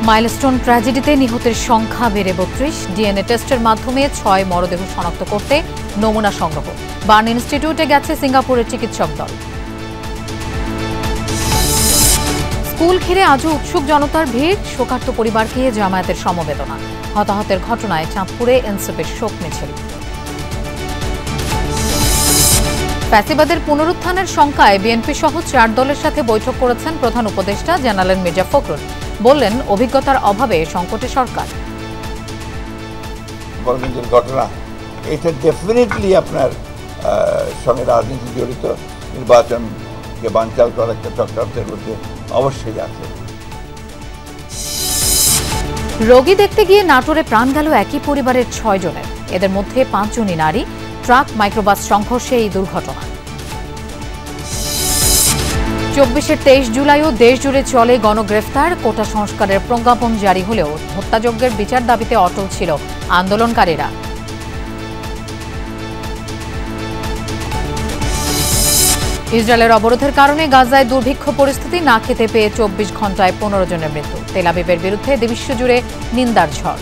Milestone ট্র্যাজেডিতে নিহতের সংখ্যা বেড়ে ৩২। ডিএনএ টেস্টের মাধ্যমে ৬ মরদেহ শনাক্ত করতে নমুনা সংগ্রহ। বার্ন ইনস্টিটিউটে গেছে সিঙ্গাপুরের চিকিৎসক দল। স্কুল ঘিরে আজও উৎসুক জনতার ভিড়, শোকার্ত পরিবারকে জামায়াতের সমবেদনা। হতাহতের ঘটনায় চাঁদপুরে এনসিপির শোক মিছিল। ফ্যাসিবাদের পুনরুত্থানের শঙ্কায় বিএনপি সহ ৪ দলের সাথে বৈঠক করেছেন প্রধান উপদেষ্টা জানালেন মির্জা ফখরুল। বললেন, অভিজ্ঞতার অভাবে সংকটে সরকার। ঘটনা এটা ডেফিনেটলি আপনার সঙ্গে রাজনীতি জড়িত, নির্বাচনকে বানচাল করার একটা চক্রান্তের মধ্যে অবশ্যই আছে। রোগী দেখতে গিয়ে নাটোরে প্রাণ গেল একই পরিবারের ৬ জনের। এদের মধ্যে ৫ জনই নারী। ট্রাক মাইক্রোবাস সংঘর্ষে এই দুর্ঘটনা। ২৪-এর ২৩ জুলাইও দেশজুড়ে চলে গণগ্রেফতার। কোটা সংস্কারের প্রজ্ঞাপন জারি হলেও হত্যাযজ্ঞের বিচার দাবিতে অটল ছিল আন্দোলনকারীরা। ইসরায়েলের অবরোধের কারণে গাজায় দুর্ভিক্ষ পরিস্থিতি, না খেতে পেয়ে ২৪ ঘণ্টায় ১৫ জনের মৃত্যু। তেল আবিবের বিরুদ্ধে বিশ্বজুড়ে নিন্দার ঝড়।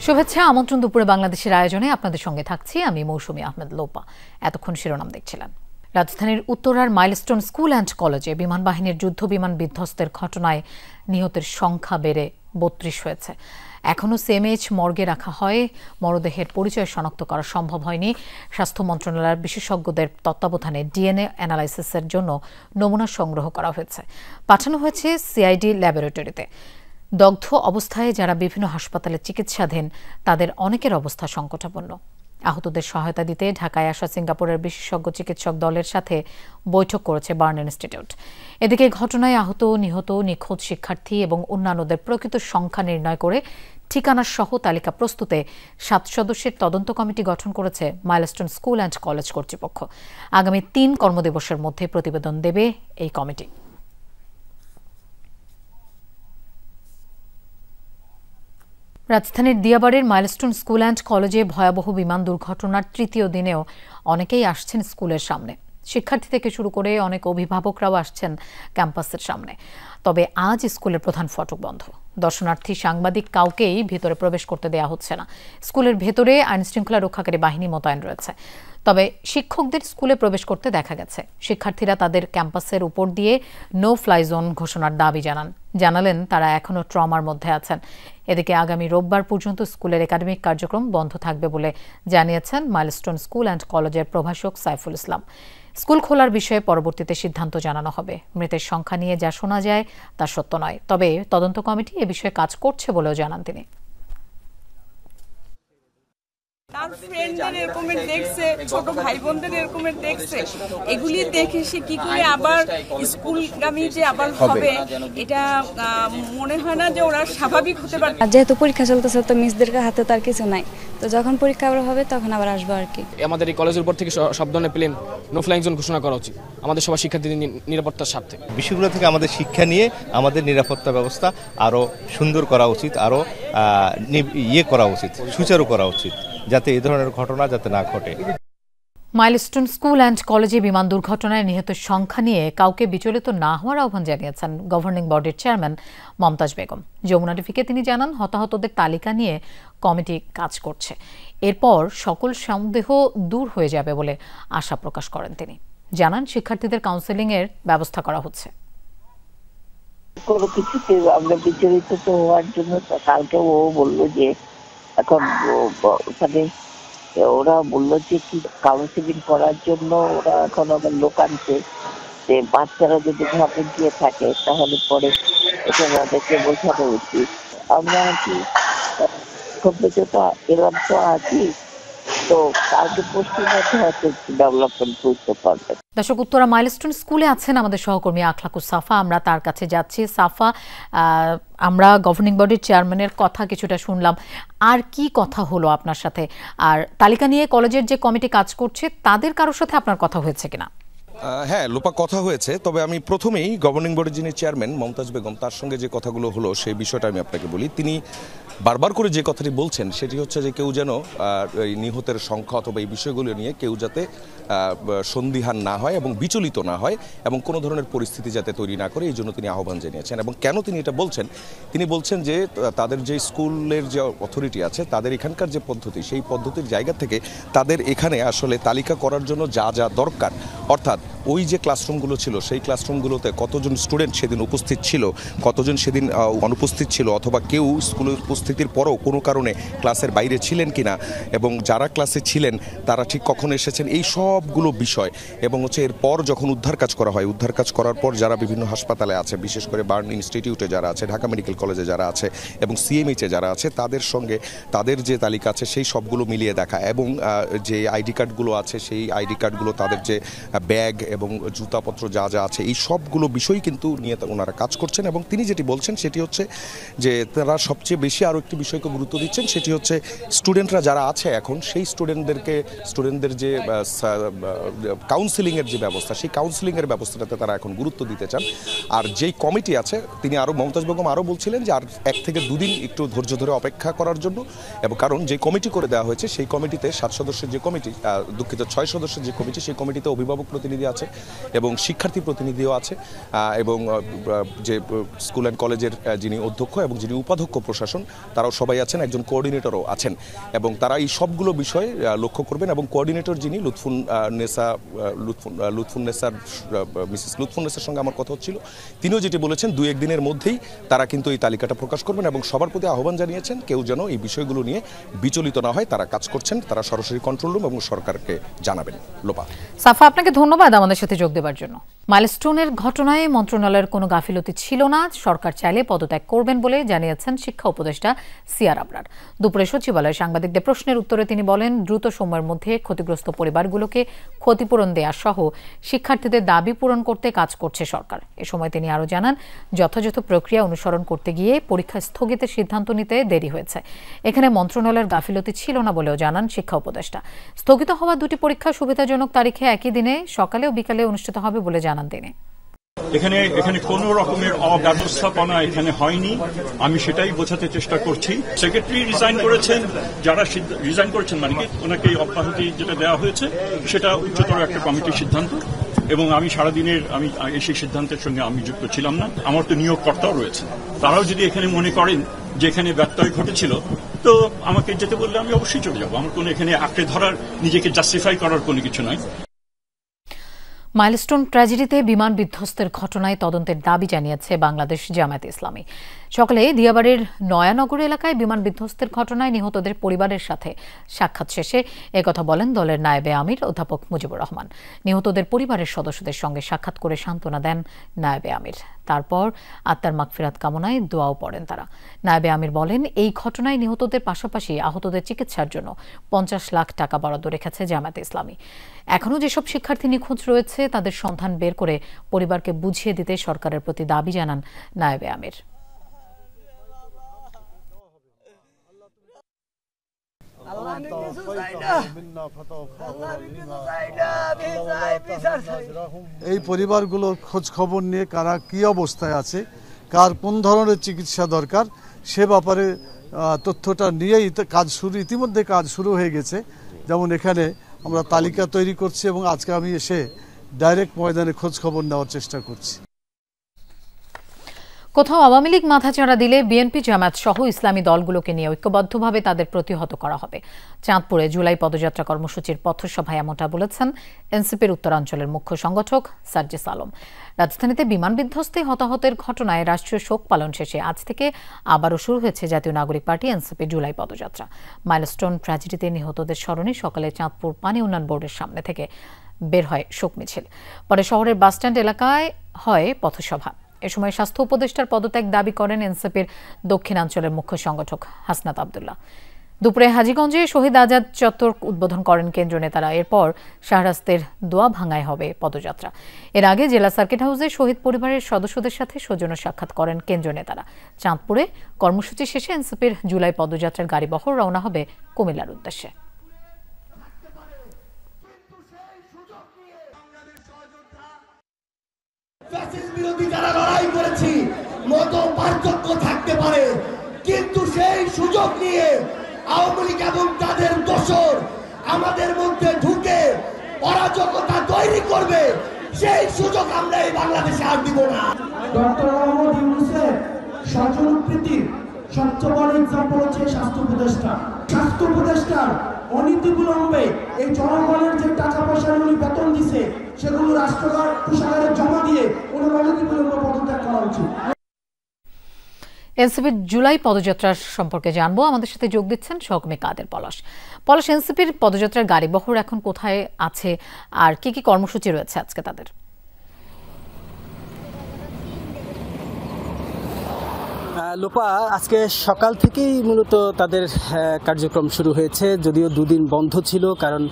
শুভেচ্ছা, আমন্ত্রণ দুপুরে বাংলাদেশের আয়োজনে আপনাদের সঙ্গে থাকছি আমি মৌসুমী আহমেদ লোপা। এতক্ষণ শিরোনাম দেখছিলেন। রাজধানীর উত্তরার মাইলস্টোন স্কুল অ্যান্ড কলেজে বিমান বাহিনীর যুদ্ধ বিমান বিধ্বস্তের ঘটনায় নিহতের সংখ্যা বেড়ে ৩২ হয়েছে। এখনও সিএমএইচ মর্গে রাখা হয়। মরদেহের পরিচয় শনাক্ত করা সম্ভব হয়নি। স্বাস্থ্য মন্ত্রণালয়ের বিশেষজ্ঞদের তত্ত্বাবধানে ডিএনএ অ্যানালাইসিসের জন্য নমুনা সংগ্রহ করা হয়েছে, পাঠানো হয়েছে সিআইডি ল্যাবরেটরিতে। দগ্ধ অবস্থায় যারা বিভিন্ন হাসপাতালে চিকিৎসাধীন, তাদের অনেকের অবস্থা সংকটাপন্ন। আহতদের সহায়তা দিতে ঢাকায় আসা সিঙ্গাপুরের বিশেষজ্ঞ চিকিৎসক দলের সাথে বৈঠক করেছে বার্ন ইনস্টিটিউট। এদিকে ঘটনায় আহত, নিহত, নিখোঁজ শিক্ষার্থী এবং অন্যান্যদের প্রকৃত সংখ্যা নির্ণয় করে ঠিকানা সহ তালিকা প্রস্তুতে 7 সদস্যের তদন্ত কমিটি গঠন করেছে মাইলস্টোন স্কুল অ্যান্ড কলেজ কর্তৃপক্ষ। আগামী 3 কর্মদিবসের মধ্যে প্রতিবেদন দেবে এই কমিটি। রাজধানীর দিয়াবাড়ির মাইলস্টোন স্কুল অ্যান্ড কলেজে ভয়াবহ বিমান দুর্ঘটনার 3য় দিনেও অনেকেই আসছেন স্কুলের সামনে। শিক্ষার্থী থেকে শুরু করে অনেক অভিভাবকরাও আসছেন ক্যাম্পাসের সামনে। তবে আজ স্কুলের প্রধান ফটক বন্ধ। দর্শনার্থী, সাংবাদিক কাউকেই ভেতরে প্রবেশ করতে দেওয়া হচ্ছে না। স্কুলের ভেতরে আইনশৃঙ্খলা রক্ষাকারী বাহিনী মোতায়েন রয়েছে। তবে শিক্ষকদের স্কুলে প্রবেশ করতে দেখা গেছে। শিক্ষার্থীরা তাদের ক্যাম্পাসের উপর দিয়ে নো ফ্লাই জোন ঘোষণার দাবি জানালেন তারা এখনও ট্রমার মধ্যে আছেন। এদিকে আগামী রোববার পর্যন্ত স্কুলের একাডেমিক কার্যক্রম বন্ধ থাকবে বলে জানিয়েছেন মাইলস্টোন স্কুল অ্যান্ড কলেজের প্রভাষক সাইফুল ইসলাম। স্কুল খোলার বিষয়ে পরবর্তীতে সিদ্ধান্ত জানানো হবে। মৃতের সংখ্যা নিয়ে যা শোনা যায় তা সত্য নয়, তবে তদন্ত কমিটি এ বিষয়ে কাজ করছে বলেও জানান তিনি। তার ফ্রেন্ডদের এরকমের দেখছে, ছোট ভাই বোনদের এরকমের দেখছে, এগুলি দেখে সে কি করে আবার স্কুলগামী যে আবার হবে, এটা মনে হয় না যে ওরা স্বাভাবিক হতে পারে। যেহেতু পরীক্ষা চলতেছে তো মিসদের হাতে তার কিছু নাই, তো যখন পরীক্ষা হবে তখন আবার আসবো আর কি। আমাদের এই কলেজের উপর থেকে সব ধরনের প্লেন নো ফ্লাইং জোন ঘোষণা করা উচিত আমাদের সবার শিক্ষার্থীদের নিরাপত্তার স্বার্থে। বিষয়গুলো থেকে আমাদের শিক্ষা নিয়ে আমাদের নিরাপত্তা ব্যবস্থা আরও সুন্দর করা উচিত, আরও করা উচিত, সুচারু করা উচিত, যাতে এই ধরনের ঘটনা যাতে না ঘটে। মাইলস্টোন স্কুল অ্যান্ড কলেজে বিমান দুর্ঘটনায় নিহতের সংখ্যা নিয়ে কাউকে বিচলিত না হওয়ার আহ্বান জানিয়েছেন গভর্নিং বডির চেয়ারম্যান মমতাজ বেগম। যমুনা টিভিকে তিনি জানান, হতাহতদের তালিকা নিয়ে কমিটি কাজ করছে। এরপর সকল সন্দেহ দূর হয়ে যাবে বলে আশা প্রকাশ করেন তিনি। জানান, শিক্ষার্থীদের কাউন্সেলিংয়ের ব্যবস্থা করা হচ্ছে। কোনো কিছুতে আমরা বিচলিত তো হওয়ার জন্য কালকে ও বললো যে এখন ওখানে ওরা বললো যে কি কাউন্সিলিং করার জন্য ওরা এখন আবার লোক আনছে, যে বাচ্চারা যদি ঘরে গিয়ে থাকে তাহলে পরে এটা ওদেরকে বোঝানো উচিত। আমরা কি এরকম তো আছি তো কালকে পশ্চিম মধ্যে হয়তো ডেভেলপমেন্ট বুঝতে পারবেন। দর্শক, উত্তরা মাইলস্টোন স্কুলে আছেন আমাদের সহকর্মী আখলাকুস সাফা, আমরা তার কাছে যাচ্ছি। সাফা, আমরা গভর্নিং বডির চেয়ারম্যানের কথা কিছুটা শুনলাম, আর কি কথা হলো আপনার সাথে? আর তালিকা নিয়ে কলেজের যে কমিটি কাজ করছে তাদের কারোর সাথে আপনার কথা হয়েছে কিনা? হ্যাঁ লোপা, কথা হয়েছে। তবে আমি প্রথমেই গভর্নিং বডির যিনি চেয়ারম্যান মমতাজ বেগম, তার সঙ্গে যে কথাগুলো হলো সেই বিষয়টা আমি আপনাকে বলি। তিনি বারবার করে যে কথাটি বলছেন সেটি হচ্ছে যে কেউ যেন এই নিহতের সংখ্যা অথবা এই বিষয়গুলো নিয়ে কেউ যাতে সন্দিহান না হয় এবং বিচলিত না হয় এবং কোনো ধরনের পরিস্থিতি যাতে তৈরি না করে, এই জন্য তিনি আহ্বান জানিয়েছেন। এবং কেন তিনি এটা বলছেন? তিনি বলছেন যে তাদের যে স্কুলের যে অথরিটি আছে তাদের এখানকার যে পদ্ধতি, সেই পদ্ধতির জায়গা থেকে তাদের এখানে আসলে তালিকা করার জন্য যা যা দরকার, অর্থাৎ ওই যে ক্লাসরুমগুলো ছিল সেই ক্লাসরুমগুলোতে কতজন স্টুডেন্ট সেদিন উপস্থিত ছিল, কতজন সেদিন অনুপস্থিত ছিল, অথবা কেউ স্কুলের উপস্থিতির পরও কোনো কারণে ক্লাসের বাইরে ছিলেন কিনা, এবং যারা ক্লাসে ছিলেন তারা ঠিক কখন এসেছেন, এই সবগুলো বিষয়। এবং হচ্ছে এরপর যখন উদ্ধার কাজ করা হয়, উদ্ধার কাজ করার পর যারা বিভিন্ন হাসপাতালে আছে, বিশেষ করে বার্ন ইনস্টিটিউটে যারা আছে, ঢাকা মেডিকেল কলেজে যারা আছে এবং সিএমএইচে যারা আছে, তাদের সঙ্গে তাদের যে তালিকা আছে সেই সবগুলো মিলিয়ে দেখা, এবং যে আইডি কার্ডগুলো আছে সেই আইডি কার্ডগুলো, তাদের যে ব্যাগ এবং জুতাপত্র যা যা আছে, এই সবগুলো বিষয় কিন্তু নিয়ে ওনারা কাজ করছেন। এবং তিনি যেটি বলছেন সেটি হচ্ছে যে তারা সবচেয়ে বেশি আরও একটি বিষয়কে গুরুত্ব দিচ্ছেন, সেটি হচ্ছে স্টুডেন্টরা যারা আছে এখন, সেই স্টুডেন্টদের যে কাউন্সিলিংয়ের যে ব্যবস্থা, সেই কাউন্সিলিংয়ের ব্যবস্থাটাতে তারা এখন গুরুত্ব দিতে চান। আর যেই কমিটি আছে, তিনি আরও, মমতাজ বেগম আরও বলছিলেন যে আর 1 থেকে 2 দিন একটু ধৈর্য ধরে অপেক্ষা করার জন্য। এবং কারণ যে কমিটি করে দেওয়া হয়েছে সেই কমিটিতে 7 সদস্যের যে কমিটি, 6 সদস্যের যে কমিটি, সেই কমিটিতে অভিভাবক প্রতিনিধি আছে এবং শিক্ষার্থী প্রতিনিধিও আছে, এবং যে স্কুল অ্যান্ড কলেজের যিনি অধ্যক্ষ এবং যিনি উপাধ্যক্ষ প্রশাসন, তারাও সবাই আছেন, একজন কোঅর্ডিনেটরও আছেন। এবং তারা এই সবগুলো বিষয় লক্ষ্য করবেন। এবং কোঅর্ডিনেটর যিনি মিসেস লুৎফুন্নেসার সঙ্গে আমার কথা হচ্ছিল, তিনিও যেটি বলেছেন 2-1 দিনের মধ্যেই তারা কিন্তু এই তালিকাটা প্রকাশ করবেন এবং সবার প্রতি আহ্বান জানিয়েছেন কেউ যেন এই বিষয়গুলো নিয়ে বিচলিত না হয়। তারা কাজ করছেন, তারা সরাসরি কন্ট্রোল রুম এবং সরকারকে জানাবেন। লোপা, সাফা, আপনাকে ধন্যবাদ আমাদের সাথে যোগ দেওয়ার জন্য। মাইলস্টোনের ঘটনায় মন্ত্রণালয়ের কোনো গাফিলতি ছিল না, সরকার চাইলে পদত্যাগ করবেন বলে জানিয়েছেন শিক্ষা উপদেষ্টা সিআর আবরার। দুপুরে সচিবালয়ে সাংবাদিকদের প্রশ্নের উত্তরে তিনি বলেন, দ্রুত সময়ের মধ্যে ক্ষতিগ্রস্ত পরিবারগুলোকে ক্ষতিপূরণ দেওয়া সহ শিক্ষার্থীদের দাবি পূরণ করতে কাজ করছে সরকার। এ সময় তিনি আরও জানান, যথাযথ প্রক্রিয়া অনুসরণ করতে গিয়ে পরীক্ষা স্থগিতের সিদ্ধান্ত নিতে দেরি হয়েছে। এখানে মন্ত্রণালয়ের গাফিলতি ছিল না বলেও জানান শিক্ষা উপদেষ্টা। স্থগিত হওয়া 2টি পরীক্ষা সুবিধাজনক তারিখে একই দিনে সকালে ও বিকালে অনুষ্ঠিত হবে বলে জানান তিনি। এখানে কোনো রকমের অব্যবস্থাপনা এখানে হয়নি, আমি সেটাই বোঝাতে চেষ্টা করছি। সেক্রেটারি রিজাইন করেছেন, যারা রিজাইন করেছেন মানে কি ওনাকে অব্যাহতি যেটা দেওয়া হয়েছে সেটা উচ্চতর একটা কমিটির সিদ্ধান্ত, এবং আমি সারাদিনের সেই সিদ্ধান্তের সঙ্গে আমি যুক্ত ছিলাম না। আমার তো নিয়োগকর্তাও রয়েছে, তারাও যদি এখানে মনে করেন যে এখানে ব্যত্যয় ঘটেছিল তো আমাকে যেতে বললে আমি অবশ্যই চলে যাবো। আমার কোনো এখানে আঁকড়ে ধরার, নিজেকে জাস্টিফাই করার কোনো কিছু নয়। মাইলস্টোন ট্র্যাজেডিতে বিমান বিধ্বস্তের ঘটনায় তদন্তের দাবি জানিয়েছে বাংলাদেশ জামায়াতে ইসলামী। সকালে দিয়াবাড়ির নয়ানগর এলাকায় বিমান বিধ্বস্তের ঘটনায় নিহতদের পরিবারের সাথে সাক্ষাৎ শেষে একথা বলেন দলের নায়েবে আমির অধ্যাপক মুজিবুর রহমান। নিহতদের পরিবারের সদস্যদের সঙ্গে সাক্ষাৎ করে সান্ত্বনা দেন নায়েবে আমির। তারপর আত্মার মাগফিরাত কামনায় দোয়াও পড়েন তারা। নায়েবে আমির বলেন, এই ঘটনায় নিহতদের পাশাপাশি আহতদের চিকিৎসার জন্য 50 লাখ টাকা বরাদ্দ রেখেছে জামায়াতে ইসলামী। এখনও যেসব শিক্ষার্থী নিখোঁজ রয়েছে তাদের সন্ধান বের করে পরিবারকে বুঝিয়ে দিতে সরকারের প্রতি দাবি জানান নায়েবে আমির। এই পরিবারগুলোর খোঁজ খবর নিয়ে কারা কি অবস্থায় আছে, কার কোন ধরনের চিকিৎসা দরকার, সে ব্যাপারে তথ্যটা নিয়েই ইতিমধ্যে কাজ শুরু হয়ে গেছে। যেমন এখানে আমরা তালিকা তৈরি করছি এবং আজকে আমি এসে ডাইরেক্ট ময়দানে খোঁজ খবর নেওয়ার চেষ্টা করছি। কোথাও আওয়ামী লীগ মাথাচাড়া দিলে বিএনপি জামায়াত সহ ইসলামী দলগুলোকে নিয়ে ঐক্যবদ্ধভাবে তাদের প্রতিহত করা হবে। চাঁদপুরে জুলাই পদযাত্রা কর্মসূচির পথসভায় এমনটা বলেছেন এনসিপির উত্তরাঞ্চলের মুখ্য সংগঠক সার্জিস আলম। রাজধানীতে বিমান বিধ্বস্তে হতাহতের ঘটনায় রাষ্ট্রীয় শোক পালন শেষে আজ থেকে আবারও শুরু হয়েছে জাতীয় নাগরিক পার্টি এনসিপি জুলাই পদযাত্রা। মাইলস্টোন ট্র্যাজেডিতে নিহতদের স্মরণে সকালে চাঁদপুর পানি উন্নয়ন বোর্ডের সামনে থেকে বের হয় শোক মিছিল। পরে শহরের বাসস্ট্যান্ড এলাকায় হয় পথসভা। এ সময় স্বাস্থ্য উপদেষ্টার পদত্যাগ দাবি করেন এনসিপির দক্ষিণাঞ্চলের মুখ্য সংগঠক হাসনাত আব্দুল্লাহ। দুপুরে হাজীগঞ্জে শহীদ আজাদ চত্বর উদ্বোধন করেন কেন্দ্রীয় নেতারা। এরপর শাহরাস্তের দোয়া ভাঙ্গায় হবে পদযাত্রা। এর আগে জেলা সার্কিট হাউসে শহীদ পরিবারের সদস্যদের সাথে সৌজন্য সাক্ষাৎ করেন কেন্দ্রীয় নেতারা। চাঁদপুরে কর্মসূচি শেষে এনসিপির জুলাই পদযাত্রার গাড়িবহর রওনা হবে কুমিল্লার উদ্দেশ্যে। বিরোধী যারা লড়াই করেছি, মত পার্থক্য থাকতে পারে, কিন্তু সেই সুযোগ নিয়ে আওয়ামী লীগ এবং তাদের দোসর আমাদের মধ্যে ঢুকে অরাজকতা তৈরি করবে, সেই সুযোগ আমরা এই বাংলাদেশে আর দিব না। ডক্টর মোহাম্মদ ইউনূসের স্বজনপ্রীতির সবচেয়ে বড় এক্সাম্পল হচ্ছে স্বাস্থ্য উপদেষ্টা। স্বাস্থ্য উপদেষ্টার অনীতিবিলম্বে এই জনগণের যে টাকা পয়সা উনি বেতন দিছে সেগুলো রাষ্ট্রকার কোষাগারে জমা দিয়ে ওনার অনীতিবিলম্বে পদত্যাগ করা উচিত। এনসিপির জুলাই পদযাত্রার সম্পর্কে জানবো। আমাদের সাথে যোগ দিচ্ছেন সহকর্মী কাদের পলাশ। পলাশ, এনসিপির পদযাত্রার গাড়িবহর এখন কোথায় আছে আর কি কি কর্মসূচি রয়েছে আজকে তাদের? লোপা, আজকে সকাল থেকেই মূলত তাদের কার্যক্রম শুরু হয়েছে, যদিও দুদিন বন্ধ ছিল, কারণ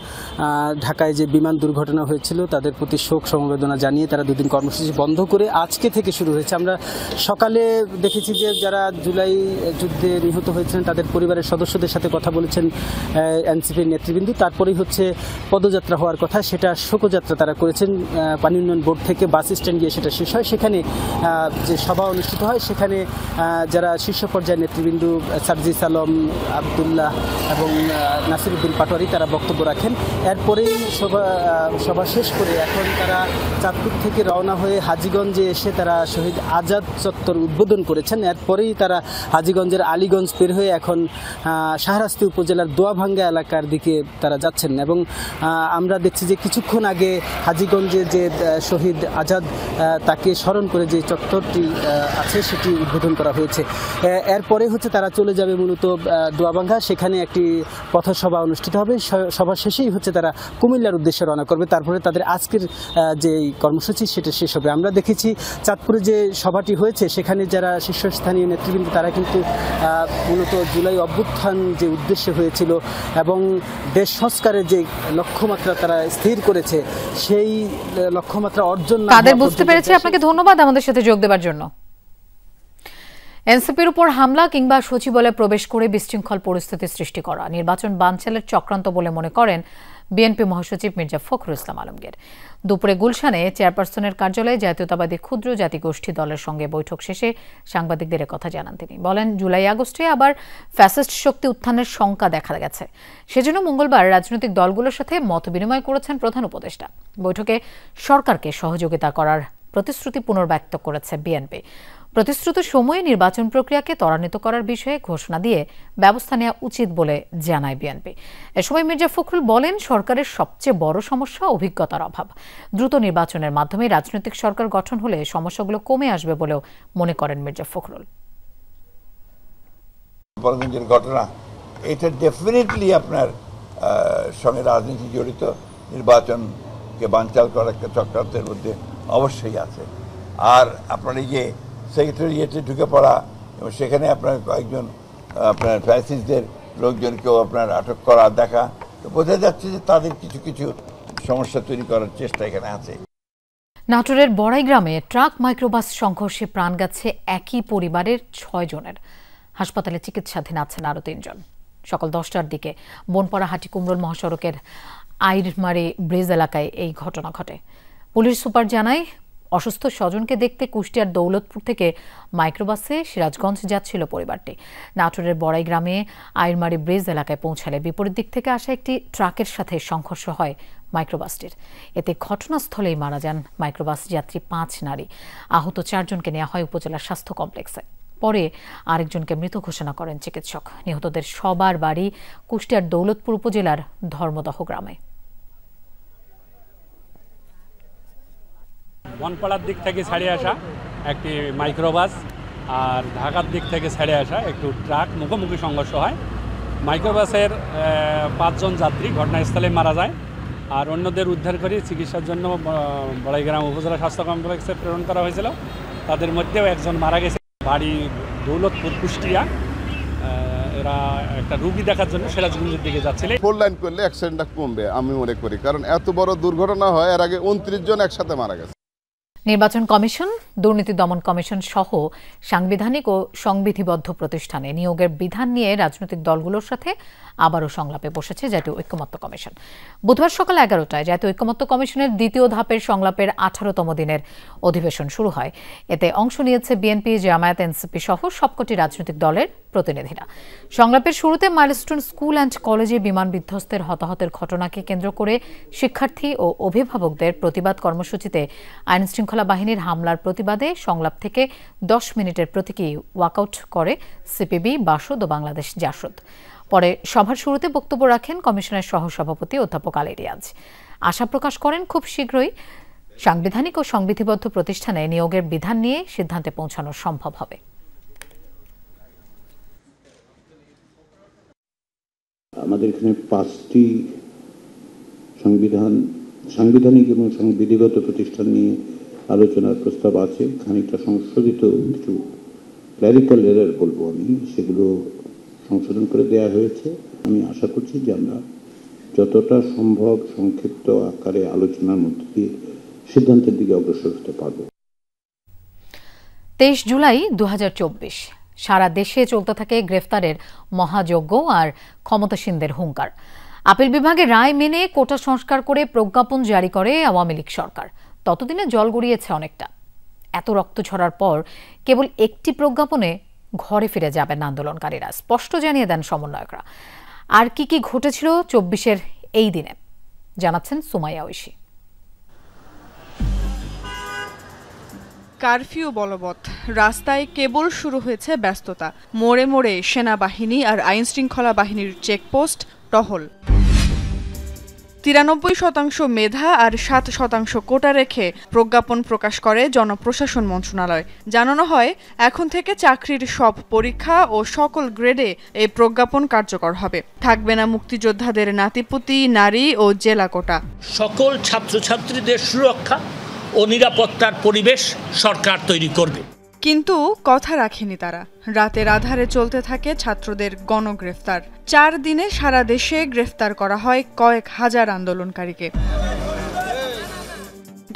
ঢাকায় যে বিমান দুর্ঘটনা হয়েছিল তাদের প্রতি শোক সমবেদনা জানিয়ে তারা দুদিন কর্মসূচি বন্ধ করে আজকে থেকে শুরু হয়েছে। আমরা সকালে দেখেছি যে যারা জুলাই যুদ্ধে নিহত হয়েছিলেন তাদের পরিবারের সদস্যদের সাথে কথা বলেছেন এনসিপির নেতৃবৃন্দ। তারপরেই হচ্ছে পদযাত্রা হওয়ার কথা, সেটা শোকযাত্রা তারা করেছেন। পানি উন্নয়ন বোর্ড থেকে বাস স্ট্যান্ড গিয়ে সেটা শেষ হয়। সেখানে যে সভা অনুষ্ঠিত হয় সেখানে যারা শীর্ষ পর্যায়ের নেতৃবৃন্দ সার্জিস আলম, আবদুল্লাহ এবং নাসিরউদ্দিন পাটোয়ারি তারা বক্তব্য রাখেন। এরপরেই সভা শেষ করে এখন তারা চাঁদপুর থেকে রওনা হয়ে হাজীগঞ্জে এসে তারা শহীদ আজাদ চত্বর উদ্বোধন করেছেন। এরপরেই তারা হাজীগঞ্জের আলীগঞ্জ পের হয়ে এখন শাহরাস্তি উপজেলার দোয়াভাঙ্গা এলাকার দিকে তারা যাচ্ছেন। এবং আমরা দেখছি যে কিছুক্ষণ আগে হাজীগঞ্জে যে শহীদ আজাদ তাকে স্মরণ করে যে চত্বরটি আছে সেটি উদ্বোধন করা হয়েছে। এরপরে হচ্ছে তারা চলে যাবে মূলত দোয়াভাঙ্গা, সেখানে একটি পথসভা অনুষ্ঠিত হবে। সভা শেষেই হচ্ছে তারা কুমিল্লার উদ্দেশ্যে রওনা করবে। তারপরে তাদের আজকের যে কর্মসূচি সেটা শেষ হবে। আমরা দেখেছি চাঁদপুরে যে সভাটি হয়েছে সেখানে যারা শীর্ষস্থানীয় নেতৃবৃন্দ তারা কিন্তু মূলত জুলাই অভ্যুত্থান যে উদ্দেশ্যে হয়েছিল এবং দেশ সংস্কারের যে লক্ষ্যমাত্রা তারা স্থির করেছে সেই লক্ষ্যমাত্রা অর্জন তাদের বুঝতে পেরেছে। আপনাকে ধন্যবাদ আমাদের সাথে যোগ দেওয়ার জন্য। এনসিপির উপর হামলা কিংবা সচিবালয়ে প্রবেশ করে বিশৃঙ্খল পরিস্থিতি সৃষ্টি করা নির্বাচন বানচালের চক্রান্ত বলে মনে করেন বিএনপি মহাসচিব মির্জা ফখরুল ইসলাম আলমগীর। দুপুরে গুলশানে চেয়ারপারসনের কার্যালয়ে জাতীয়তাবাদী ক্ষুদ্র জাতিগোষ্ঠী দলের সঙ্গে বৈঠক শেষে সাংবাদিকদের কথা জানান তিনি। বলেন, জুলাই আগস্টে আবার ফ্যাসিস্ট শক্তি উত্থানের শঙ্কা দেখা গেছে, সেজন্য মঙ্গলবার রাজনৈতিক দলগুলোর সাথে মত বিনিময় করেছেন প্রধান উপদেষ্টা। বৈঠকে সরকারকে সহযোগিতা করার প্রতিশ্রুতি পুনর্ব্যক্ত করেছে বিএনপি। প্রতিশ্রুত সময়ে নির্বাচন প্রক্রিয়াকে ত্বরান্বিত করার বিষয়ে ঘোষণা দিয়ে ব্যবস্থা নেওয়া উচিত বলে জানায় বিএনপি। এ সময় মির্জা ফখরুল বলেন, সরকারের সবচেয়ে বড় সমস্যা অভিজ্ঞতার অভাব। দ্রুত নির্বাচনের মাধ্যমে রাজনৈতিক সরকার গঠন হলে সমস্যাগুলো কমে আসবে বলেও মনে করেন মির্জা ফখরুল। ঘটনা এটা ডেফিনেটলি আপনার সঙ্গে রাজনীতি জড়িত, নির্বাচনকে বানচাল করার একটা চক্রান্তের মধ্যে অবশ্যই আছে। আর আপনার এই যে সেক্রেটারিয়েটে ঢুকে পড়া এবং সেখানে আপনার কয়েকজন আপনার ফ্যাসিস্টদের লোকজনকেও আপনার আটক করা দেখা, তো বোঝা যাচ্ছে যে তাদের কিছু কিছু সমস্যা তৈরি করার চেষ্টা এখানে আছে। নাটোরের বড়াই গ্রামে ট্রাক মাইক্রোবাস সংঘর্ষে প্রাণ গেছে একই পরিবারের 6 জনের। হাসপাতালে চিকিৎসাধীন আছেন আরও 3 জন। সকাল 10টার দিকে বনপাড়া হাটিকুমরুল মহাসড়কের আইরমারি ব্রিজ এলাকায় এই ঘটনা ঘটে। পুলিশ সুপার জানায়, অসুস্থ স্বজনকে দেখতে কুষ্টিয়ার দৌলতপুর থেকে মাইক্রোবাসে সিরাজগঞ্জ যাচ্ছিল পরিবারটি। নাটোরের বড়াই গ্রামে আইরমারি ব্রিজ এলাকায় পৌঁছালে বিপরীত দিক থেকে আসা একটি ট্রাকের সাথে সংঘর্ষ হয় মাইক্রোবাসটির। এতে ঘটনাস্থলেই মারা যান মাইক্রোবাস যাত্রী 5 নারী। আহত 4 জনকে নেওয়া হয় উপজেলা স্বাস্থ্য কমপ্লেক্সে। পরে আরেকজনকে মৃত ঘোষণা করেন চিকিৎসক। নিহতদের সবার বাড়ি কুষ্টিয়ার দৌলতপুর উপজেলার ধর্মদহ গ্রামে। বনপাড়ার দিক থেকে ছেড়ে আসা একটি মাইক্রোবাস আর ঢাকার দিক থেকে ছেড়ে আসা একটু ট্রাক মুখোমুখি সংঘর্ষ হয়। মাইক্রোবাসের 5 জন যাত্রী ঘটনাস্থলে মারা যায় আর অন্যদের উদ্ধার করে চিকিৎসার জন্য বড়াইগ্রাম উপজেলা স্বাস্থ্য কমপ্লেক্সে প্রেরণ করা হয়েছিল। তাদের মধ্যেও একজন মারা গেছে। বাড়ি দৌলতপুর কুষ্টিয়া, এরা একটা রুগী দেখার জন্য সিরাজগঞ্জের দিকে যাচ্ছিল। 4 লাইন করলে অ্যাক্সিডেন্টটা কমবে আমি মনে করি, কারণ এত বড় দুর্ঘটনা হয়, এর আগে 29 জন একসাথে মারা গেছে। নির্বাচন কমিশন, দুর্নীতি দমন কমিশন সহ সাংবিধানিক ও সংবিধিবদ্ধ প্রতিষ্ঠানে নিয়োগের বিধান নিয়ে রাজনৈতিক দলগুলোর সাথে আবারও সংলাপে বসেছে জাতীয় ঐকমত্য কমিশন। বুধবার সকাল 11টায় জাতীয় ঐকমত্য কমিশনের দ্বিতীয় ধাপের সংলাপের 18তম দিনের অধিবেশন শুরু হয়। এতে অংশ নিয়েছে বিএনপি, জামায়াত, এনসিপি সহ সবকটি রাজনৈতিক দলের প্রতিনিধিরা। সংলাপের শুরুতে মাইলস্টোন স্কুল অ্যান্ড কলেজে বিমান বিধ্বস্তের হতাহতের ঘটনাকে কেন্দ্র করে শিক্ষার্থী ও অভিভাবকদের প্রতিবাদ কর্মসূচিতে আইনশৃঙ্খলা বাহিনীর হামলার প্রতিবাদে সংলাপ থেকে 10 মিনিটের প্রতীকী ওয়াকআউট করে সিপিবি, বাসদ ও বাংলাদেশ জাসদ। পরে সভার শুরুতে বক্তব্য রাখেন কমিশনের সহসভাপতি অধ্যাপক আলী রিয়াজ। আশা প্রকাশ করেন খুব শীঘ্রই সাংবিধানিক ও সংবিধিবদ্ধ প্রতিষ্ঠানে নিয়োগের বিধান নিয়ে সিদ্ধান্তে পৌঁছানো সম্ভব হবে। আমাদের এখানে 5টি সাংবিধানিক এবং সংবিধিগত প্রতিষ্ঠান নিয়ে আলোচনার প্রস্তাব আছে। খানিকটা সংশোধিত কিছু ক্ল্যারিক্যাল এরর বলবো আমি, সেগুলো সংশোধন করে দেওয়া হয়েছে। আমি আশা করছি যে আমরা যতটা সম্ভব সংক্ষিপ্ত আকারে আলোচনার মধ্যে দিয়ে সিদ্ধান্তের দিকে অগ্রসর হতে পারব। 23 জুলাই 2024 সারা দেশে চলতে থাকে গ্রেফতারের মহাযজ্ঞ আর ক্ষমতাসীনদের হুঙ্কার। আপিল বিভাগের রায় মেনে কোটা সংস্কার করে প্রজ্ঞাপন জারি করে আওয়ামী লীগ সরকার। ততদিনে জল গড়িয়েছে অনেকটা। এত রক্ত ঝরার পর কেবল একটি প্রজ্ঞাপনে ঘরে ফিরে যাবেন আন্দোলনকারীরা, স্পষ্ট জানিয়ে দেন সমন্বয়করা। আর কি কি ঘটেছিল 24-এর এই দিনে জানাচ্ছেন সুমাইয়া ঐশী। কারফিউ বলবৎ, রাস্তায় কেবল শুরু হয়েছে ব্যস্ততা। মোড়ে মোড়ে সেনাবাহিনী আর আইনশৃঙ্খলা বাহিনীর চেকপোস্ট, টহল। 93% মেধা আর 7% কোটা রেখে প্রজ্ঞাপন প্রকাশ করে জনপ্রশাসন মন্ত্রণালয়। জানানো হয় এখন থেকে চাকরির সব পরীক্ষা ও সকল গ্রেডে এই প্রজ্ঞাপন কার্যকর হবে। থাকবে না মুক্তিযোদ্ধাদের নাতিপুতি, নারী ও জেলা কোটা। সকল ছাত্রছাত্রীদের সুরক্ষা ও নিরাপত্তার পরিবেশ সরকার তৈরি করবে। কিন্তু কথা রাখেনি তারা। রাতের আধারে চলতে থাকে ছাত্রদের গণগ্রেফতার। 4 দিনে সারা দেশে গ্রেফতার করা হয় কয়েক হাজার আন্দোলনকারীকে।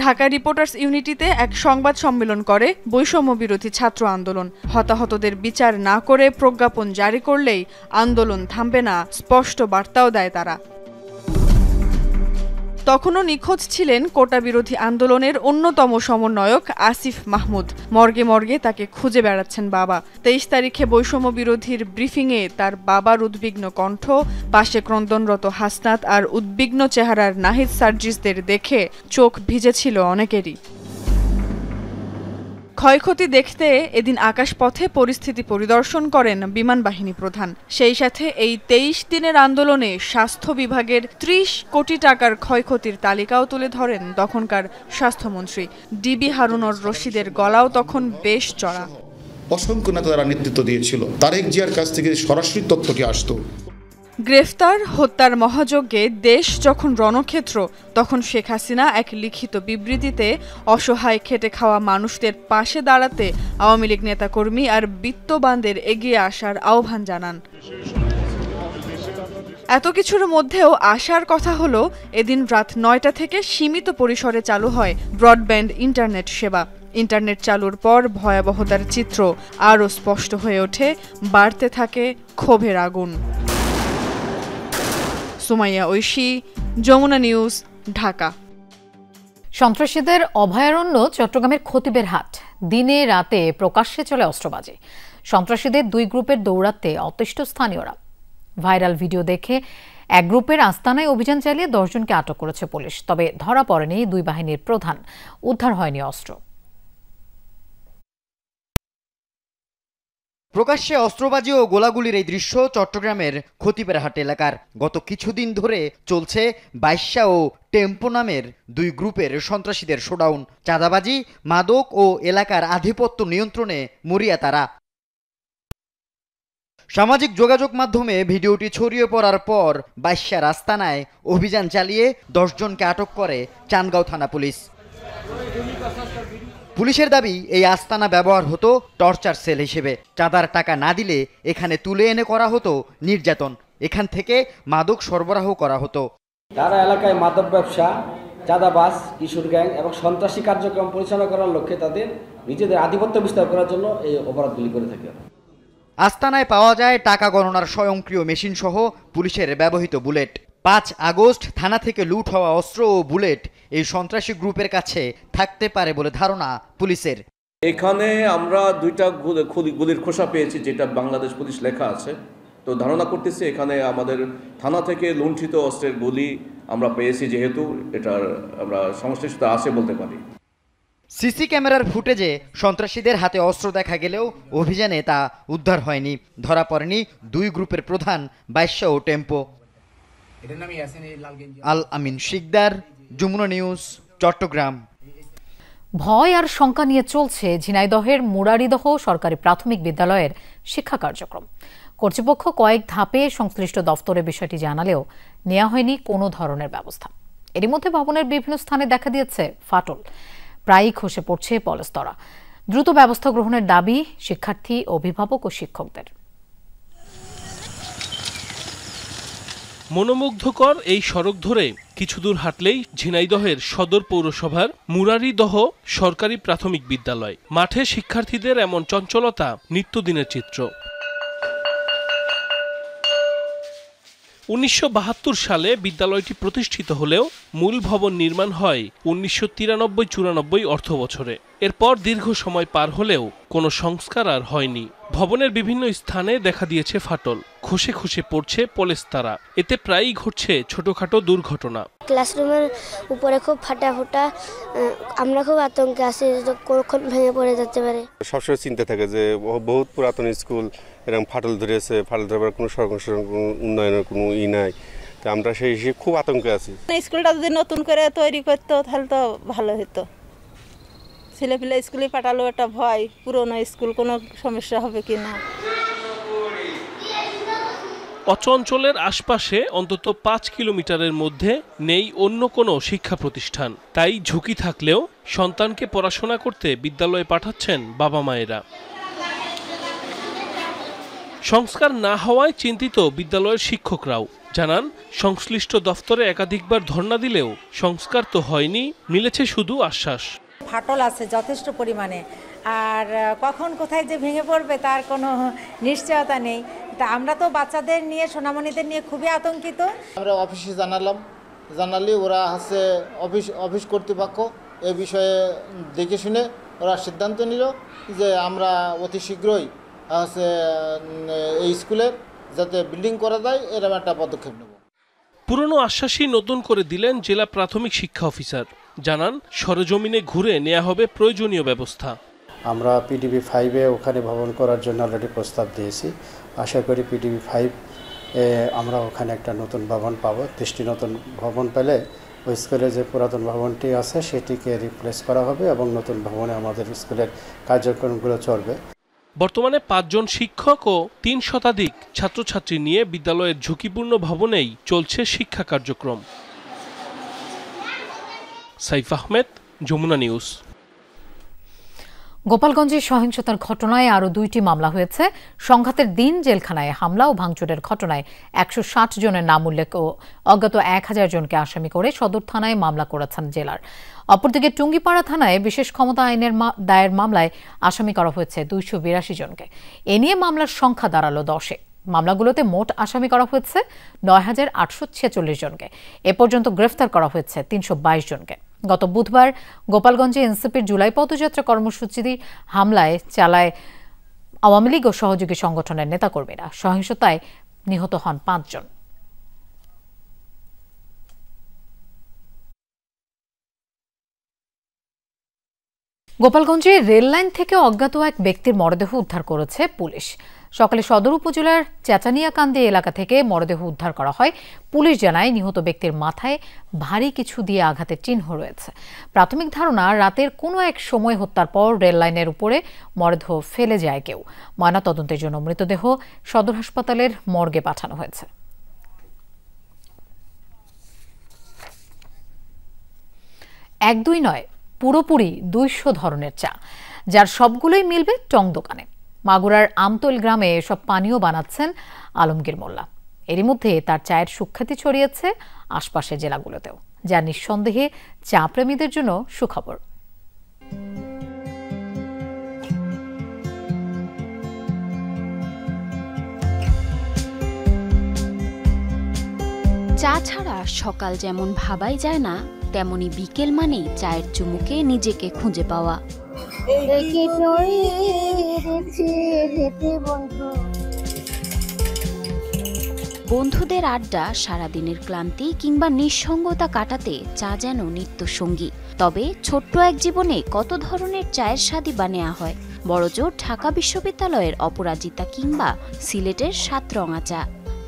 ঢাকা রিপোর্টার্স ইউনিটিতে এক সংবাদ সম্মেলন করে বৈষম্য বিরোধী ছাত্র আন্দোলন। হতাহতদের বিচার না করে প্রজ্ঞাপন জারি করলেই আন্দোলন থামবে না, স্পষ্ট বার্তাও দেয় তারা। তখনও নিখোঁজ ছিলেন কোটা বিরোধী আন্দোলনের অন্যতম সমন্বয়ক আসিফ মাহমুদ। মর্গে মর্গে তাকে খুঁজে বেড়াচ্ছেন বাবা। 23 তারিখে বৈষম্য বিরোধীর ব্রিফিংয়ে তার বাবার উদ্বিগ্ন কণ্ঠ, পাশে ক্রন্দনরত হাসনাত আর উদ্বিগ্ন চেহারার নাহিদ সার্জিসদের দেখে চোখ ভিজেছিল অনেকেরই। ক্ষয়ক্ষতি দেখতে এদিন আকাশপথে পরিস্থিতি পরিদর্শন করেন বিমান বাহিনী প্রধান। সেই সাথে এই 23 দিনের আন্দোলনে স্বাস্থ্য বিভাগের 30 কোটি টাকার ক্ষয়ক্ষতির তালিকাও তুলে ধরেন তখনকার স্বাস্থ্যমন্ত্রী ডিবি হারুনুর রশিদের। গলাও তখন বেশ চড়া। অসংখ্য নেতা তারা নেতৃত্ব দিয়েছিল, তারেক জিয়ার কাছ থেকে সরাসরি তথ্যটি আসতো। গ্রেফতার, হত্যার মহাযজ্ঞে দেশ যখন রণক্ষেত্র, তখন শেখ হাসিনা এক লিখিত বিবৃতিতে অসহায় খেটে খাওয়া মানুষদের পাশে দাঁড়াতে আওয়ামী লীগ নেতাকর্মী আর বিত্তবানদের এগিয়ে আসার আহ্বান জানান। এত কিছুর মধ্যেও আসার কথা হলো এদিন রাত 9টা থেকে সীমিত পরিসরে চালু হয় ব্রডব্যান্ড ইন্টারনেট সেবা। ইন্টারনেট চালুর পর ভয়াবহতার চিত্র আরও স্পষ্ট হয়ে ওঠে, বাড়তে থাকে ক্ষোভের আগুন। সুমাইয়া ঐশী, যমুনা নিউজ, ঢাকা। সন্ত্রাসীদের অভয়ারণ্য চট্টগ্রামের খতিবের হাট। দিনে রাতে প্রকাশ্যে চলে অস্ত্রবাজি। সন্ত্রাসীদের 2 গ্রুপের দৌড়াতে অতিষ্ঠ স্থানীয়রা। ভাইরাল ভিডিও দেখে এক গ্রুপের আস্তানায় অভিযান চালিয়ে 10 জনকে আটক করেছে পুলিশ। তবে ধরা পড়েনি 2 বাহিনীর প্রধান, উদ্ধার হয়নি অস্ত্র। প্রকাশ্যে অস্ত্রবাজি ও গোলাগুলির এই দৃশ্য চট্টগ্রামের খতিবের হাট এলাকার। গত কিছুদিন ধরে চলছে বাইশা ও টেম্পো নামের 2 গ্রুপের সন্ত্রাসীদের শোডাউন। চাঁদাবাজি, মাদক ও এলাকার আধিপত্য নিয়ন্ত্রণে মরিয়া তারা। সামাজিক যোগাযোগ মাধ্যমে ভিডিওটি ছড়িয়ে পড়ার পর বাইশা আস্তানায় অভিযান চালিয়ে 10 জনকে আটক করে চান্দগাঁও থানা পুলিশ। পুলিশের দাবি এই আস্তানা ব্যবহার হতো টর্চার সেল হিসেবে। চাঁদার টাকা না দিলে এখানে তুলে এনে করা হতো নির্যাতন। এখান থেকে মাদক সরবরাহ করা হতো। তারা এলাকায় মাদক ব্যবসা, চাঁদাবাজ, কিশোর গ্যাং এবং সন্ত্রাসী কার্যক্রম পরিচালনা করার লক্ষ্যে তাদের নিজেদের আধিপত্য বিস্তার করার জন্য এই অপরাধগুলি করে থাকে। আস্তানায় পাওয়া যায় টাকা গণনার স্বয়ংক্রিয় মেশিন সহ পুলিশের ব্যবহৃত বুলেট। 5 আগস্ট থানা থেকে লুট হওয়া অস্ত্র ও বুলেট এই সন্ত্রাসী গ্রুপের কাছে থাকতে পারে বলে ধারণা পুলিশের। এখানে আমরা 2টা গুলির খোসা পেয়েছি, যেটা বাংলাদেশ পুলিশ লেখা আছে। তো ধারণা করতেছি এখানে আমাদের থানা থেকে লুণ্ঠিত অস্ত্রের গুলি আমরা পেয়েছি, যেহেতু এটার আমরা সংশ্লিষ্টতা আছে বলতে পারি। সিসি ক্যামেরার ফুটেজে সন্ত্রাসীদের হাতে অস্ত্র দেখা গেলেও অভিযানে তা উদ্ধার হয়নি। ধরা পড়েনি 2 গ্রুপের প্রধান বাইশা ও টেম্পো। আল আমিন শিকদার, যমুনা নিউজ, চট্টগ্রাম। ভয় আর শঙ্কা নিয়ে চলছে ঝিনাইদহের মুরারিদহ সরকারি প্রাথমিক বিদ্যালয়ের শিক্ষা কার্যক্রম। কর্তৃপক্ষ কয়েক ধাপে সংশ্লিষ্ট দফতরে বিষয়টি জানালেও নেওয়া হয়নি কোনো ধরনের ব্যবস্থা। এরই মধ্যে ভবনের বিভিন্ন স্থানে দেখা দিয়েছে ফাটল, প্রায়ই খসে পড়ছে পলেস্তরা। দ্রুত ব্যবস্থা গ্রহণের দাবি শিক্ষার্থী, অভিভাবক ও শিক্ষকদের। মনোমুগ্ধকর এই সড়ক ধরে কিছু দূর হাঁটলেই ঝিনাইদহের সদর পৌরসভার মুরারিদহ সরকারি প্রাথমিক বিদ্যালয়। মাঠে শিক্ষার্থীদের এমন চঞ্চলতা নিত্যদিনের চিত্র। 1972 সালে বিদ্যালয়টি প্রতিষ্ঠিত হলেও মূল ভবন নির্মাণ হয় 1993-94 অর্থ বছরে। এরপর দীর্ঘ সময় পার হলেও কোনো সংস্কার আর হয়নি। ভবনের বিভিন্ন স্থানে দেখা দিয়েছে ফাটল, খসে খসে পড়ছে পলেস্তারা। এতে প্রায়ই ঘটছে ছোটখাটো দুর্ঘটনা। ক্লাসরুমের উপরে খুব ফাটা ফোটা, আমরা খুব আতঙ্কে আছি কখন ভেঙে পড়ে যেতে পারে। সবসময় চিন্তা থাকে যে বহুত পুরাতন স্কুল, এরকম ফাটল ধরেছে, ফাটল ধরবার কোনো উন্নয়নের কোনো নাই। তো আমরা সেই হিসেবে খুব আতঙ্কে আছি। স্কুলটা যদি নতুন করে তৈরি করতো তাহলে তো ভালো হতো। ছেলেপিলে স্কুলে পাঠালো একটা ভয়, পুরনো স্কুল কোনো সমস্যা হবে কিনা। অঞ্চলের আশপাশে অন্তত 5 কিলোমিটারের মধ্যে নেই অন্য কোনো শিক্ষা প্রতিষ্ঠান। তাই ঝুঁকি থাকলেও সন্তানকে পড়াশোনা করতে বিদ্যালয়ে পাঠাচ্ছেন বাবা মায়েরা। সংস্কার না হওয়ায় চিন্তিত বিদ্যালয়ের শিক্ষকরাও। জানান, সংশ্লিষ্ট দফতরে একাধিকবার ধর্ণা দিলেও সংস্কার তো হয়নি, মিলেছে শুধু আশ্বাস। ফাটল আছে যথেষ্ট পরিমাণে, আর কখন কোথায় যে ভেঙে পড়বে তার কোনো নিশ্চয়তা নেই। তা আমরা তো বাচ্চাদের নিয়ে, সোনামণিদের নিয়ে খুবই আতঙ্কিত। আমরা অফিসে জানালে ওরা হচ্ছে অফিস কর্তৃপক্ষ এ বিষয়ে দেখে শুনে ওরা সিদ্ধান্ত নিল যে আমরা অতি শীঘ্রই হচ্ছে এই স্কুলের যাতে বিল্ডিং করা যায় এরকম একটা পদক্ষেপ নেব। পুরনো আশ্বাসই নতুন করে দিলেন জেলা প্রাথমিক শিক্ষা অফিসার। জানান, সরেজমিনে ঘুরে নেওয়া হবে প্রয়োজনীয় ব্যবস্থা। আমরা পিডিবি 5-এ ওখানে ভবন করার জন্য অলরেডি প্রস্তাব দিয়েছি। আশা করি পিডিবি 5 আমরা ওখানে একটা নতুন ভবন পাবো। 30টি নতুন ভবন পেলে ওই স্কুলে যে পুরাতন ভবনটি আছে সেটিকে রিপ্লেস করা হবে এবং নতুন ভবনে আমাদের স্কুলের কার্যক্রমগুলো চলবে। বর্তমানে 5 জন শিক্ষক ও 3 শতাধিক ছাত্রছাত্রী নিয়ে বিদ্যালয়ের ঝুঁকিপূর্ণ ভবনেই চলছে শিক্ষা কার্যক্রম। সাইফ আহমেদ, যমুনা নিউজ। গোপালগঞ্জে সহিংসতার ঘটনায় আরও 2টি মামলা হয়েছে। সংঘাতের দিন জেলখানায় হামলা ও ভাঙচুরের ঘটনায় 160 জনের নাম উল্লেখ ও অজ্ঞাত 1000 জনকে আসামি করে সদর থানায় মামলা করেছেন জেলার। অপরদিকে টুঙ্গিপাড়া থানায় বিশেষ ক্ষমতা আইনের দায়ের মামলায় আসামি করা হয়েছে 282 জনকে। এ নিয়ে মামলার সংখ্যা দাঁড়ালো 10-এ। মামলাগুলোতে মোট আসামি করা হয়েছে 9846 জনকে। এ পর্যন্ত গ্রেফতার করা হয়েছে 322 জনকে। গত বুধবার গোপালগঞ্জে এনসিপির জুলাই পদযাত্রা কর্মসূচি হামলায় চালায় আওয়ামী লীগ ও সহযোগী সংগঠনের নেতাকর্মীরা। সহিংসতায় নিহত হন 5 জন। গোপালগঞ্জে রেললাইন থেকে অজ্ঞাত এক ব্যক্তির মরদেহ উদ্ধার করেছে পুলিশ। সকালে সদর উপজেলার চেঁচানিয়াকান্দি এলাকা থেকে মরদেহ উদ্ধার করা হয়। পুলিশ জানায়, নিহত ব্যক্তির মাথায় ভারী কিছু দিয়ে আঘাতের চিহ্ন রয়েছে। প্রাথমিক ধারণা, রাতের কোনো এক সময় হত্যার পর রেল লাইনের উপরে মরদেহ ফেলে যায় কেউ। ময়নাতদন্তের জন্য মৃতদেহ সদর হাসপাতালের মর্গে পাঠানো হয়েছে। 1-2 নয়, পুরোপুরি 200 ধরনের চা, যার সবগুলোই মিলবে টং দোকানে। মাগুরার আমতল গ্রামে এসব পানীয় বানাচ্ছেন আলমগীর মোল্লা। এরই মধ্যে তার চায়ের সুখ্যাতি ছড়িয়েছে আশপাশের জেলাগুলোতেও, যা নিঃসন্দেহে চা প্রেমীদের জন্য সুখবর। চা ছাড়া সকাল যেমন ভাবাই যায় না, তেমনি বিকেল মানেই চায়ের চুমুকে নিজেকে খুঁজে পাওয়া। বন্ধুদের আড্ডা, সারাদিনের ক্লান্তি কিংবা নিঃসঙ্গতা কাটাতে চা যেন নিত্যসঙ্গী। তবে ছোট্ট এক জীবনে কত ধরনের চায়ের স্বাদই বা নেওয়া হয়। বড়জোর ঢাকা বিশ্ববিদ্যালয়ের অপরাজিতা কিংবা সিলেটের সাতরঙা চা।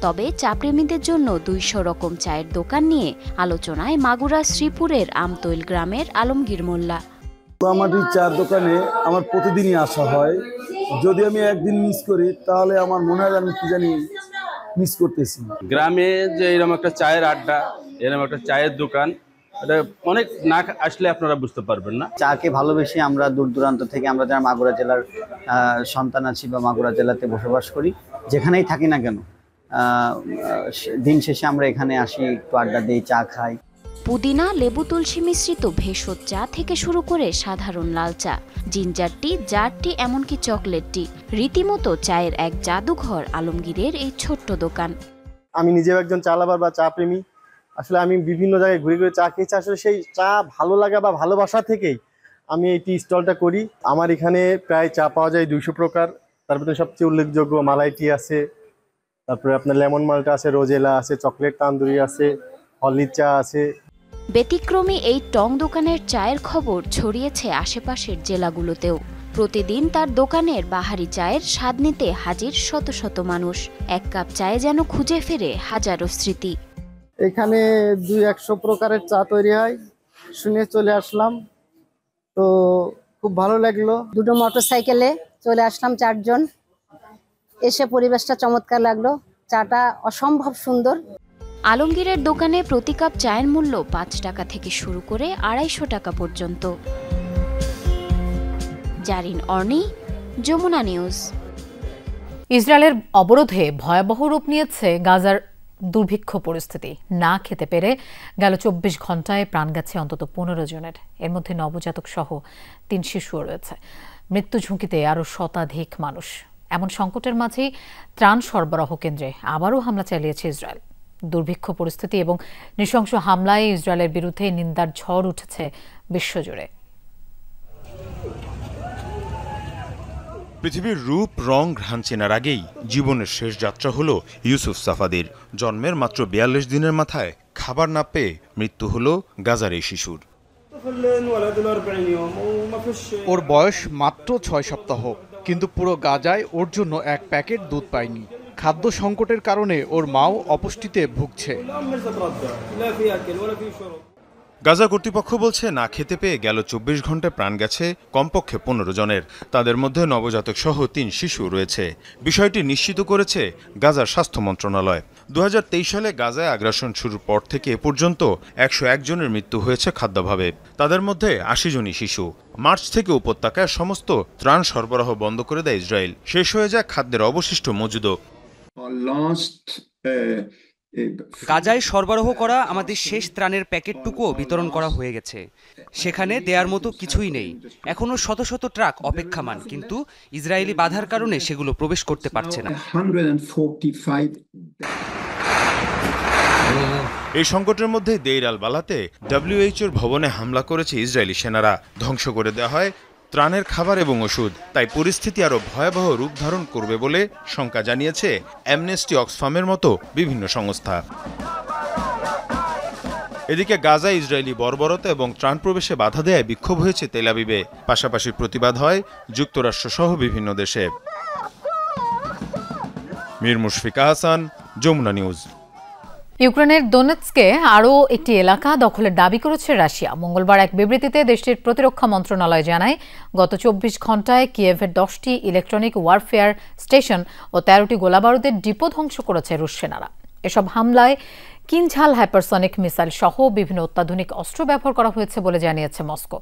তবে চা প্রেমীদের জন্য 200 রকম চায়ের দোকান নিয়ে আলোচনায় মাগুরা শ্রীপুরের আমতৈল গ্রামের আলমগীর মোল্লা। আমার চার দোকানে আমার প্রতিদিনই আসা হয়। যদি আমি একদিন মিস করি তাহলে আমার মনে হয় আমি কি জানি মিস করতেছি। গ্রামে যে এরকম একটা চায়ের আড্ডা, এরকম একটা চায়ের দোকান, এটা অনেক না আসলে আপনারা বুঝতে পারবেন না। চাকে ভালোবেসে আমরা দূর দূরান্ত থেকে, আমরা যারা মাগুরা জেলার সন্তান আছি বা মাগুরা জেলাতে বসবাস করি, যেখানেই থাকি না কেন, দিন শেষে আমরা এখানে আসি, একটু আড্ডা দিই, চা খাই। পুদিনা, লেবু, তুলসী মিশ্রিত ভেষজ চা থেকে শুরু করে সাধারণ লাল চা, জিঞ্জার টি, জার টি, এমনকি চকলেট টি, রীতিমতো চায়ের এক জাদুঘর আলমগীরের এই ছোট্ট দোকান। আমি নিজেও একজন চা লাভার বা চা প্রেমী। আসলে আমি বিভিন্ন জায়গায় ঘুরে ঘুরে চা খেয়েছি। আসলে সেই চা ভালো লাগা বা ভালোবাসা থেকেই আমি এই টি স্টলটা করি। আমার এখানে প্রায় চা পাওয়া যায় 200 প্রকার। তার ভিতরে সবচেয়ে উল্লেখযোগ্য মালাই টি আছে, তারপরে আপনার লেমন মাল্টা আছে, রোজেলা আছে, চকলেট তান্দুরি আছে, হলুদ চা আছে। ব্যতিক্রমী এই টং দোকানের চায়ের খবর ছড়িয়েছে আশেপাশের জেলাগুলোতেও। প্রতিদিন তার দোকানের বাহারি চায়ের স্বাদ নিতে হাজির শত শত মানুষ। এক কাপ চায়ে যেন খুঁজে ফেরে হাজারো স্মৃতি। এখানে 200 প্রকারের চা তৈরি হয়, শুনে চলে আসলাম, তো খুব ভালো লাগলো। দুটো মোটরসাইকেলে চলে আসলাম, 4 জন। এসে পরিবেশটা চমৎকার লাগলো, চাটা অসম্ভব সুন্দর। আলমগীরের দোকানে প্রতি কাপ চায়ের মূল্য 5 টাকা থেকে শুরু করে 250 টাকা পর্যন্ত। জারিন অর্নি, যমুনা নিউজ। ইসরায়েলের অবরোধে ভয়াবহ রূপ নিয়েছে গাজার দুর্ভিক্ষ পরিস্থিতি। না খেতে পেরে গেল 24 ঘন্টায় প্রাণ গেছে অন্তত 15 জনের। এর মধ্যে নবজাতক সহ 3 শিশুও রয়েছে। মৃত্যু ঝুঁকিতে আরও শতাধিক মানুষ। এমন সংকটের মাঝেই ত্রাণ সরবরাহ কেন্দ্রে আবারও হামলা চালিয়েছে ইসরায়েল। দুর্ভিক্ষ পরিস্থিতি এবং নৃশংস হামলায় ইসরায়েলের বিরুদ্ধে নিন্দার ঝড় উঠেছে বিশ্বজুড়ে। পৃথিবীর রূপ, রং, ঘ্রাণ চেনার আগেই জীবনের শেষ যাত্রা হলো ইউসুফ সাফাদির। জন্মের মাত্র 42 দিনের মাথায় খাবার না পেয়ে মৃত্যু হলো গাজার এই শিশুর। ওর বয়স মাত্র 6 সপ্তাহ, কিন্তু পুরো গাজায় ওর জন্য এক প্যাকেট দুধ পায়নি। খাদ্য সংকটের কারণে ওর মাও অপুষ্টিতে ভুগছে। গাজা কর্তৃপক্ষ বলছে না খেতে পেয়ে গেল 24 ঘন্টায় প্রাণ গেছে কমপক্ষে 15 জনের। তাদের মধ্যে নবজাতক সহ 3 শিশু রয়েছে। বিষয়টি নিশ্চিত করেছে গাজার স্বাস্থ্য মন্ত্রণালয়। 2023 সালে গাজায় আগ্রাসন শুরুর পর থেকে এ পর্যন্ত 101 জনের মৃত্যু হয়েছে খাদ্যাভাবে। তাদের মধ্যে 80 জনই শিশু। মার্চ থেকে উপত্যকায় সমস্ত ত্রাণ সরবরাহ বন্ধ করে দেয় ইসরায়েল। শেষ হয়ে যায় খাদ্যের অবশিষ্ট মজুদও। গাজায় সরবরাহ করা আমাদের শেষ ত্রাণের প্যাকেটটুকুও বিতরণ করা হয়ে গেছে। সেখানে দেওয়ার মতো কিছুই নেই। এখনো শত শত ট্রাক অপেক্ষমান, কিন্তু ইসরায়েলি বাধার কারণে সেগুলো প্রবেশ করতে পারছে না। এই সংকটের মধ্যে দেইর আল বালাতে WHO ভবনে হামলা করেছে ইসরায়েলি সেনারা। ধ্বংস করে দেওয়া হয় ত্রাণের খাবার এবং ওষুধ। তাই পরিস্থিতি আরও ভয়াবহ রূপ ধারণ করবে বলে শঙ্কা জানিয়েছে অ্যামনেস্টি অক্সফামের মতো বিভিন্ন সংস্থা। এদিকে গাজায় ইসরায়েলি বর্বরতা এবং ত্রাণ প্রবেশে বাধা দেয় বিক্ষোভ হয়েছে তেল আবিবে। পাশাপাশি প্রতিবাদ হয় যুক্তরাষ্ট্রসহ বিভিন্ন দেশে। মীর মুশফিকা হাসান, যমুনা নিউজ। ইউক্রেনের দোনেৎস্কে আরও একটি এলাকা দখলের দাবি করেছে রাশিয়া। মঙ্গলবার এক বিবৃতিতে দেশটির প্রতিরক্ষা মন্ত্রণালয় জানায়, গত 24 ঘন্টায় কিয়েভের 10টি ইলেকট্রনিক ওয়ারফেয়ার স্টেশন ও 13টি গোলাবারুদের ডিপো ধ্বংস করেছে রুশ সেনারা। এসব হামলায় কিনঝাল হাইপারসনিক মিসাইল সহ বিভিন্ন অত্যাধুনিক অস্ত্র ব্যবহার করা হয়েছে বলে জানিয়েছে মস্কো।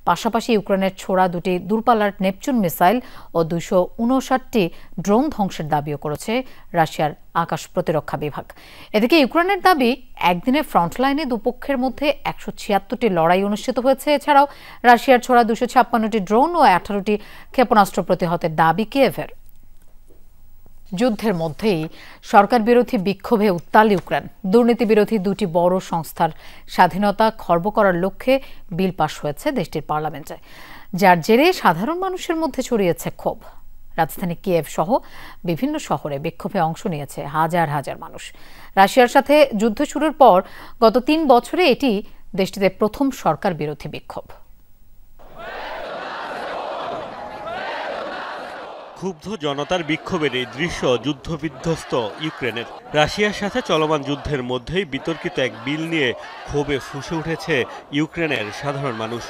পাশাপাশি ইউক্রেনের ছোড়া দুটি দূরপাল্লার নেপচুন মিসাইল ও 259টি ড্রোন ধ্বংসের দাবিও করেছে রাশিয়ার আকাশ প্রতিরক্ষা বিভাগ। এদিকে ইউক্রেনের দাবি, একদিনে ফ্রন্টলাইনে দুপক্ষের মধ্যে 176টি লড়াই অনুষ্ঠিত হয়েছে। এছাড়াও রাশিয়ার ছোড়া 256টি ড্রোন ও 18টি ক্ষেপণাস্ত্র প্রতিহতের দাবি কিয়েভের। যুদ্ধের মধ্যেই সরকার বিরোধী বিক্ষোভে উত্তাল ইউক্রেন। দুর্নীতি বিরোধী দুটি বড় সংস্থার স্বাধীনতা খর্ব করার লক্ষ্যে বিল পাশ হয়েছে দেশটির পার্লামেন্টে, যার জেরে সাধারণ মানুষের মধ্যে ছড়িয়েছে ক্ষোভ। রাজধানী কিয়েভ সহ বিভিন্ন শহরে বিক্ষোভে অংশ নিয়েছে হাজার হাজার মানুষ। রাশিয়ার সাথে যুদ্ধ শুরুর পর গত 3 বছরে এটি দেশটিতে প্রথম সরকার বিরোধী বিক্ষোভ। ক্ষুব্ধ জনতার বিক্ষোভের এই দৃশ্য যুদ্ধবিধ্বস্ত ইউক্রেনের। রাশিয়ার সাথে চলমান যুদ্ধের মধ্যেই বিতর্কিত এক বিল নিয়ে ক্ষোভে ফুঁসে উঠেছে ইউক্রেনের সাধারণ মানুষ।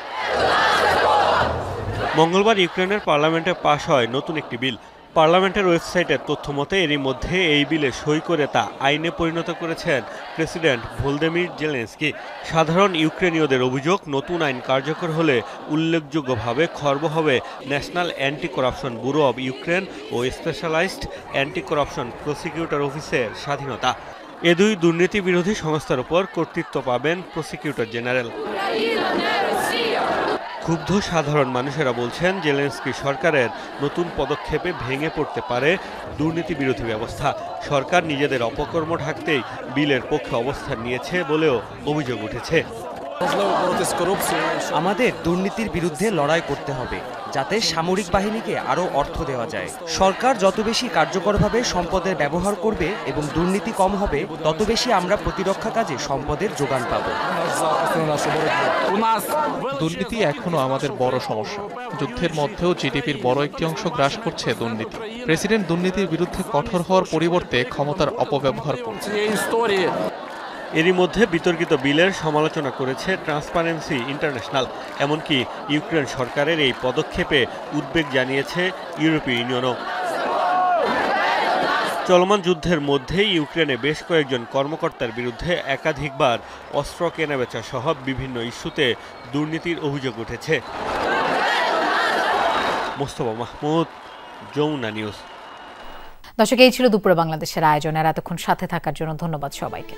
মঙ্গলবার ইউক্রেনের পার্লামেন্টে পাশ হয় নতুন একটি বিল। পার্লামেন্টের ওয়েবসাইটের তথ্য মতে এরই মধ্যে এই বিলে সই করে তা আইনে পরিণত করেছেন প্রেসিডেন্ট ভলোদিমির জেলেনস্কি। সাধারণ ইউক্রেনীয়দের অভিযোগ, নতুন আইন কার্যকর হলে উল্লেখযোগ্যভাবে খর্ব হবে national anti corruption bureau of Ukraine ও স্পেশালাইজড অ্যান্টি করাপশন প্রসিকিউটর অফিসের স্বাধীনতা। এ দুই দুর্নীতি বিরোধী সংস্থার উপর কর্তৃত্ব পাবেন প্রসিকিউটর জেনারেল। ক্ষুব্ধ সাধারণ মানুষেরা বলছেন, জেলেনস্কি সরকারের নতুন পদক্ষেপে ভেঙে পড়তে পারে দুর্নীতি বিরোধী ব্যবস্থা। সরকার নিজেদের অপকর্ম ঢাকতেই বিলের পক্ষে অবস্থান নিয়েছে বলেও অভিযোগ উঠেছে। আমাদের দুর্নীতির বিরুদ্ধে লড়াই করতে হবে, যাতে সামরিক বাহিনীকে আরও অর্থ দেওয়া যায়। সরকার যত বেশি কার্যকরভাবে সম্পদের ব্যবহার করবে এবং দুর্নীতি কম হবে, তত বেশি আমরা প্রতিরক্ষা কাজে সম্পদের যোগান পাব। দুর্নীতি এখনো আমাদের বড় সমস্যা। যুদ্ধের মধ্যেও জিডিপির বড় একটি অংশ গ্রাস করছে দুর্নীতি। প্রেসিডেন্ট দুর্নীতির বিরুদ্ধে কঠোর হওয়ার পরিবর্তে ক্ষমতার অপব্যবহার করছে। এরই মধ্যে বিতর্কিত বিলের সমালোচনা করেছে ট্রান্সপারেন্সি ইন্টারন্যাশনাল। এমনকি ইউক্রেন সরকারের এই পদক্ষেপে উদ্বেগ জানিয়েছে ইউরোপীয় ইউনিয়নও। চলমান যুদ্ধের মধ্যেই ইউক্রেনে বেশ কয়েকজন কর্মকর্তার বিরুদ্ধে একাধিকবার অস্ত্র কেনাবেচা সহ বিভিন্ন ইস্যুতে দুর্নীতির অভিযোগ উঠেছে। মোস্তফা মাহমুদ, যমুনা নিউজ। দর্শক, এই ছিল দুপুরে বাংলাদেশের আয়োজন। আর এতক্ষণ সাথে থাকার জন্য ধন্যবাদ সবাইকে।